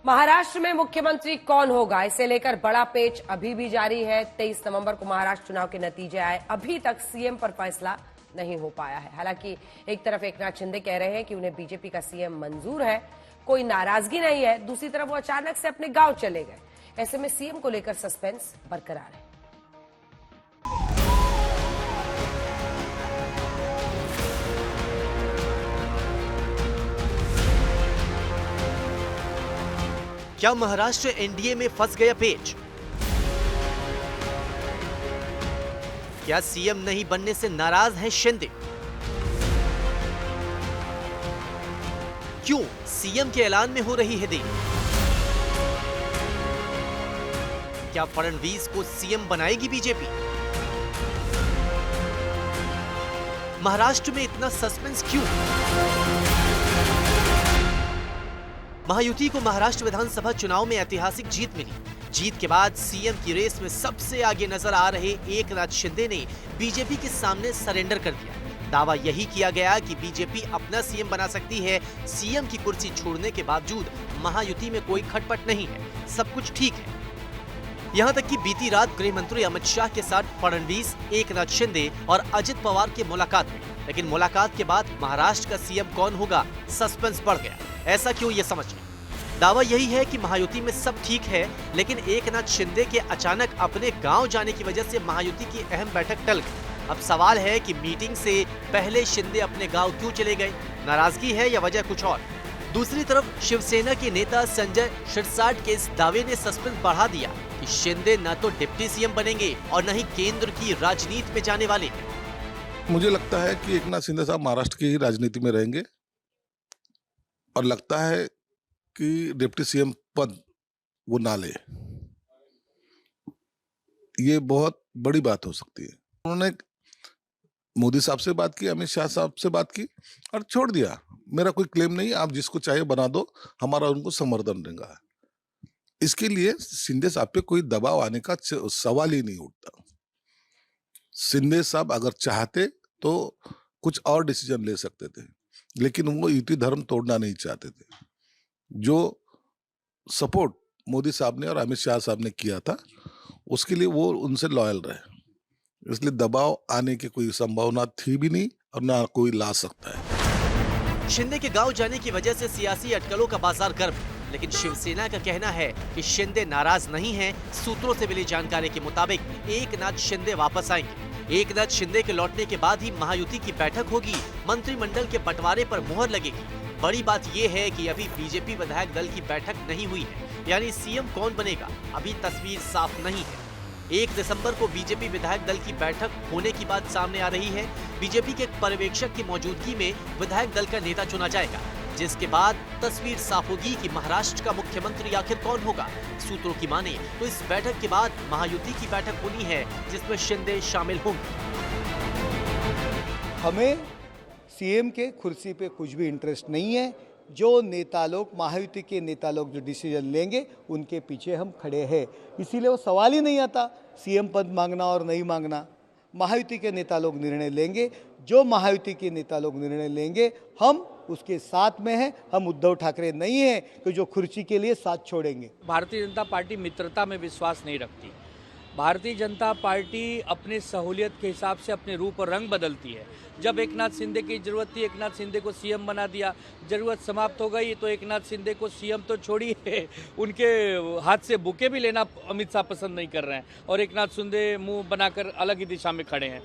महाराष्ट्र में मुख्यमंत्री कौन होगा, इसे लेकर बड़ा पेच अभी भी जारी है। 23 नवंबर को महाराष्ट्र चुनाव के नतीजे आए, अभी तक सीएम पर फैसला नहीं हो पाया है। हालांकि एक तरफ एकनाथ शिंदे कह रहे हैं कि उन्हें बीजेपी का सीएम मंजूर है, कोई नाराजगी नहीं है। दूसरी तरफ वो अचानक से अपने गांव चले गए। ऐसे में सीएम को लेकर सस्पेंस बरकरार है। क्या महाराष्ट्र एनडीए में फंस गया पेच? क्या सीएम नहीं बनने से नाराज हैं शिंदे? क्यों सीएम के ऐलान में हो रही है देरी? क्या फडणवीस को सीएम बनाएगी बीजेपी? महाराष्ट्र में इतना सस्पेंस क्यों? महायुति को महाराष्ट्र विधानसभा चुनाव में ऐतिहासिक जीत मिली। जीत के बाद सीएम की रेस में सबसे आगे नजर आ रहे एकनाथ शिंदे ने बीजेपी के सामने सरेंडर कर दिया। दावा यही किया गया कि बीजेपी अपना सीएम बना सकती है। सीएम की कुर्सी छोड़ने के बावजूद महायुति में कोई खटपट नहीं है, सब कुछ ठीक है। यहां तक कि बीती रात गृह मंत्री अमित शाह के साथ फडणवीस, एकनाथ शिंदे और अजित पवार की मुलाकात हुई। लेकिन मुलाकात के बाद महाराष्ट्र का सीएम कौन होगा, सस्पेंस बढ़ गया। ऐसा क्यों, ये समझ लें। दावा यही है कि महायुति में सब ठीक है, लेकिन एकनाथ शिंदे के अचानक अपने गांव जाने की वजह से महायुति की अहम बैठक टल गई। अब सवाल है कि मीटिंग से पहले शिंदे अपने गांव क्यों चले गए? नाराजगी है या वजह कुछ और? दूसरी तरफ शिवसेना के नेता संजय शिरसाट के इस दावे ने सस्पेंस बढ़ा दिया कि शिंदे न तो डिप्टी सीएम बनेंगे और न ही केंद्र की राजनीति में जाने वाले हैं। मुझे लगता है कि एकनाथ शिंदे साहब महाराष्ट्र की ही राजनीति में रहेंगे और लगता है कि डिप्टी सीएम पद वो ना ले। ये बहुत बड़ी बात हो सकती है। उन्होंने मोदी साहब से बात की, अमित शाह साहब से बात की और छोड़ दिया। मेरा कोई क्लेम नहीं, आप जिसको चाहे बना दो, हमारा उनको समर्थन रहेगा। इसके लिए शिंदे साहब पे कोई दबाव आने का सवाल ही नहीं उठता। शिंदे साहब अगर चाहते तो कुछ और डिसीजन ले सकते थे, लेकिन वो युति धर्म तोड़ना नहीं चाहते थे। जो सपोर्ट मोदी साहब ने और अमित शाह साहब ने किया था, उसके लिए वो उनसे लॉयल रहे। इसलिए दबाव आने की कोई संभावना थी भी नहीं और ना कोई ला सकता है। शिंदे के गांव जाने की वजह से सियासी अटकलों का बाजार गर्म, लेकिन शिवसेना का कहना है कि शिंदे नाराज नहीं हैं। सूत्रों से मिली जानकारी के मुताबिक एकनाथ शिंदे वापस आएंगे। एकनाथ शिंदे के लौटने के बाद ही महायुति की बैठक होगी, मंत्रिमंडल के बंटवारे पर मुहर लगेगी। बड़ी बात यह है कि अभी बीजेपी विधायक दल की बैठक नहीं हुई है, यानी सीएम कौन बनेगा अभी तस्वीर साफ नहीं है। 1 दिसंबर को बीजेपी विधायक दल की बैठक होने की बात सामने आ रही है। बीजेपी के एक पर्यवेक्षक की मौजूदगी में विधायक दल का नेता चुना जाएगा, जिसके बाद तस्वीर साफ होगी कि महाराष्ट्र का मुख्यमंत्री आखिर कौन होगा। सूत्रों की माने तो इस बैठक के बाद महायुति की बैठक होनी है, जिसमें शिंदे शामिल होंगे। हमें सीएम के कुर्सी पे कुछ भी इंटरेस्ट नहीं है। जो नेता लोग, महायुति के नेता लोग जो डिसीजन लेंगे, उनके पीछे हम खड़े हैं। इसीलिए वो सवाल ही नहीं आता सीएम पद मांगना और नहीं मांगना। महायुति के नेता लोग निर्णय लेंगे, जो महायुति के नेता लोग निर्णय लेंगे हम उसके साथ में हैं। हम उद्धव ठाकरे नहीं हैं कि जो कुर्सी के लिए साथ छोड़ेंगे। भारतीय जनता पार्टी मित्रता में विश्वास नहीं रखती। भारतीय जनता पार्टी अपने सहूलियत के हिसाब से अपने रूप और रंग बदलती है। जब एकनाथ शिंदे की जरूरत थी, एकनाथ शिंदे को सीएम बना दिया। जरूरत समाप्त हो गई तो एकनाथ शिंदे को सीएम तो छोड़िए, उनके हाथ से बुके भी लेना अमित शाह पसंद नहीं कर रहे हैं और एकनाथ शिंदे मुंह बनाकर अलग ही दिशा में खड़े हैं।